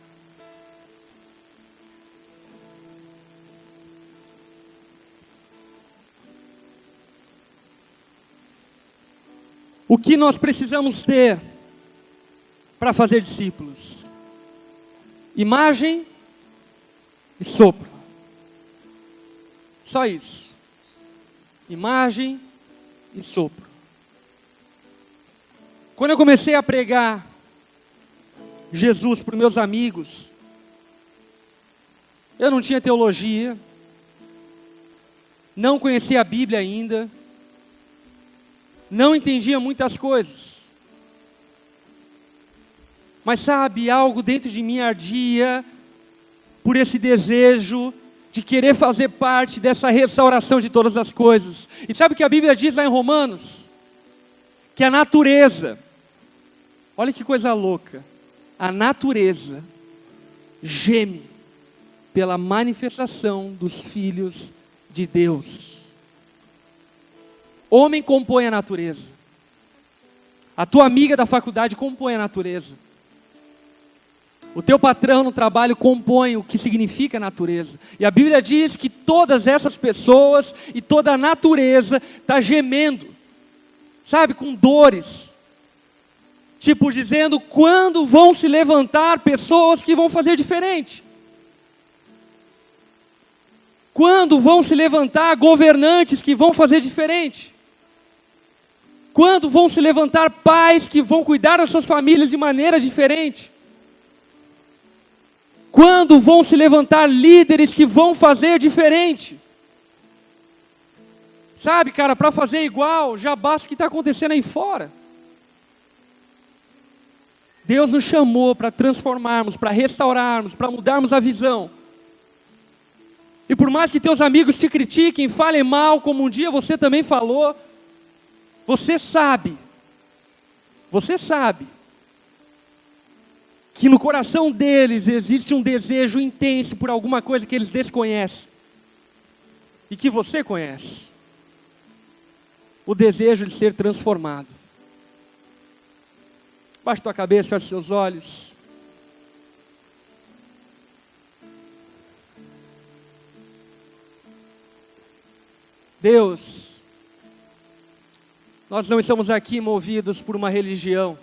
O que nós precisamos ter para fazer discípulos? Imagem e sopro. Só isso. Imagem e sopro. Quando eu comecei a pregar Jesus para os meus amigos, eu não tinha teologia, não conhecia a Bíblia ainda, não entendia muitas coisas. Mas sabe, algo dentro de mim ardia por esse desejo de querer fazer parte dessa restauração de todas as coisas. E sabe o que a Bíblia diz lá em Romanos? Que a natureza, olha que coisa louca, a natureza geme pela manifestação dos filhos de Deus. Homem compõe a natureza. A tua amiga da faculdade compõe a natureza. O teu patrão no trabalho compõe o que significa a natureza. E a Bíblia diz que todas essas pessoas e toda a natureza está gemendo, sabe, com dores. Tipo dizendo, quando vão se levantar pessoas que vão fazer diferente? Quando vão se levantar governantes que vão fazer diferente? Quando vão se levantar pais que vão cuidar das suas famílias de maneira diferente? Quando vão se levantar líderes que vão fazer diferente? Sabe, cara, para fazer igual, já basta o que está acontecendo aí fora. Deus nos chamou para transformarmos, para restaurarmos, para mudarmos a visão. E por mais que teus amigos te critiquem, falem mal, como um dia você também falou, você sabe que no coração deles existe um desejo intenso por alguma coisa que eles desconhecem e que você conhece. O desejo de ser transformado. Baixe tua cabeça, feche seus olhos. Deus, nós não estamos aqui movidos por uma religião.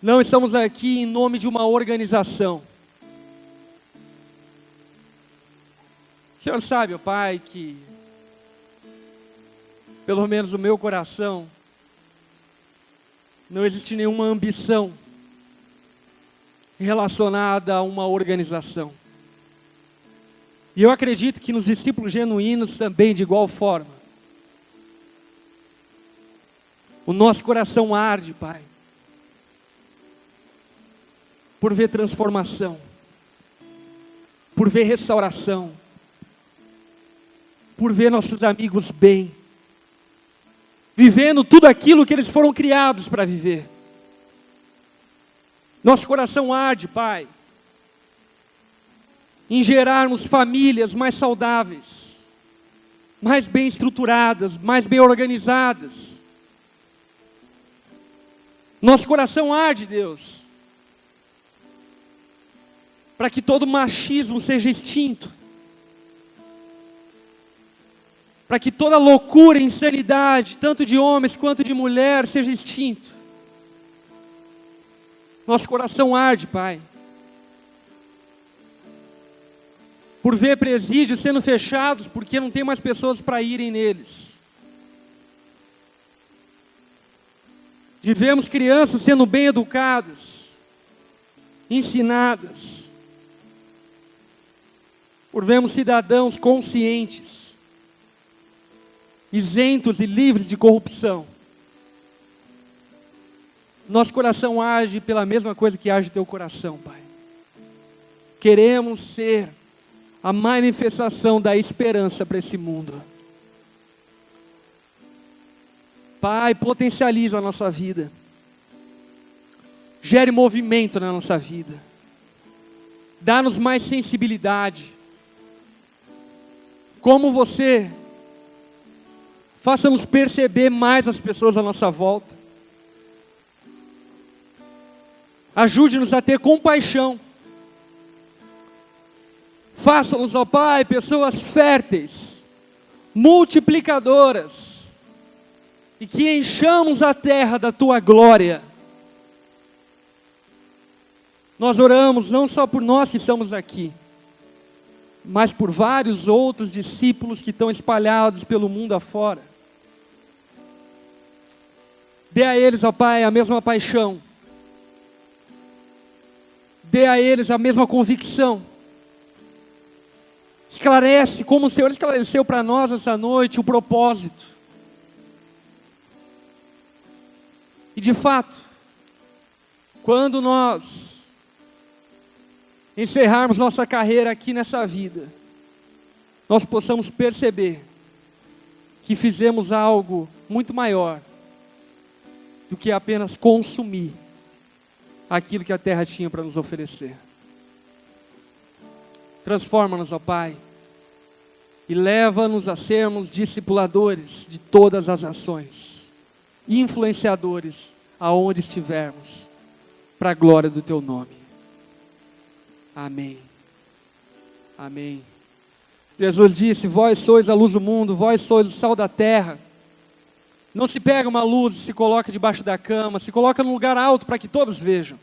Não estamos aqui em nome de uma organização. O Senhor sabe, ó Pai, que pelo menos no meu coração não existe nenhuma ambição relacionada a uma organização. E eu acredito que nos discípulos genuínos também de igual forma. O nosso coração arde, Pai, por ver transformação, por ver restauração, por ver nossos amigos bem, vivendo tudo aquilo que eles foram criados para viver. Nosso coração arde, Pai, em gerarmos famílias mais saudáveis, mais bem estruturadas, mais bem organizadas. Nosso coração arde, Deus, para que todo machismo seja extinto, para que toda loucura e insanidade, tanto de homens quanto de mulheres, seja extinto. Nosso coração arde, Pai, por ver presídios sendo fechados, porque não tem mais pessoas para irem neles. De vermos crianças sendo bem educadas, ensinadas, por vermos cidadãos conscientes, isentos e livres de corrupção. Nosso coração age pela mesma coisa que age teu coração, Pai. Queremos ser a manifestação da esperança para esse mundo. Pai, potencializa a nossa vida. Gere movimento na nossa vida. Dá-nos mais sensibilidade. Como você, faça-nos perceber mais as pessoas à nossa volta. Ajude-nos a ter compaixão. Faça-nos, ó Pai, pessoas férteis, multiplicadoras, e que enchamos a terra da Tua glória. Nós oramos não só por nós que estamos aqui, mas por vários outros discípulos que estão espalhados pelo mundo afora. Dê a eles, ó Pai, a mesma paixão. Dê a eles a mesma convicção. Esclarece, como o Senhor esclareceu para nós essa noite, o propósito. E de fato, quando nós encerrarmos nossa carreira aqui nessa vida, nós possamos perceber que fizemos algo muito maior do que apenas consumir aquilo que a terra tinha para nos oferecer. Transforma-nos, ó Pai, e leva-nos a sermos discipuladores de todas as nações, influenciadores aonde estivermos, para a glória do Teu nome. Amém. Amém. Jesus disse: vós sois a luz do mundo, vós sois o sal da terra. Não se pega uma luz e se coloca debaixo da cama, se coloca num lugar alto para que todos vejam.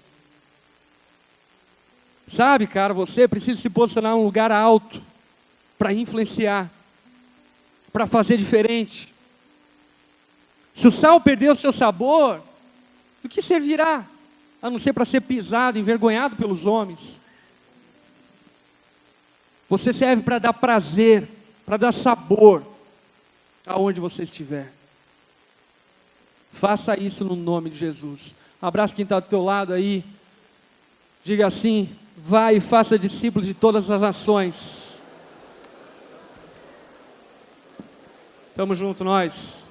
Sabe, cara, você precisa se posicionar num lugar alto para influenciar, para fazer diferente. Se o sal perder o seu sabor, do que servirá? A não ser para ser pisado, envergonhado pelos homens. Você serve para dar prazer, para dar sabor aonde você estiver. Faça isso no nome de Jesus. Abraça quem está do teu lado aí. Diga assim: vai e faça discípulos de todas as nações. Tamo junto, nós.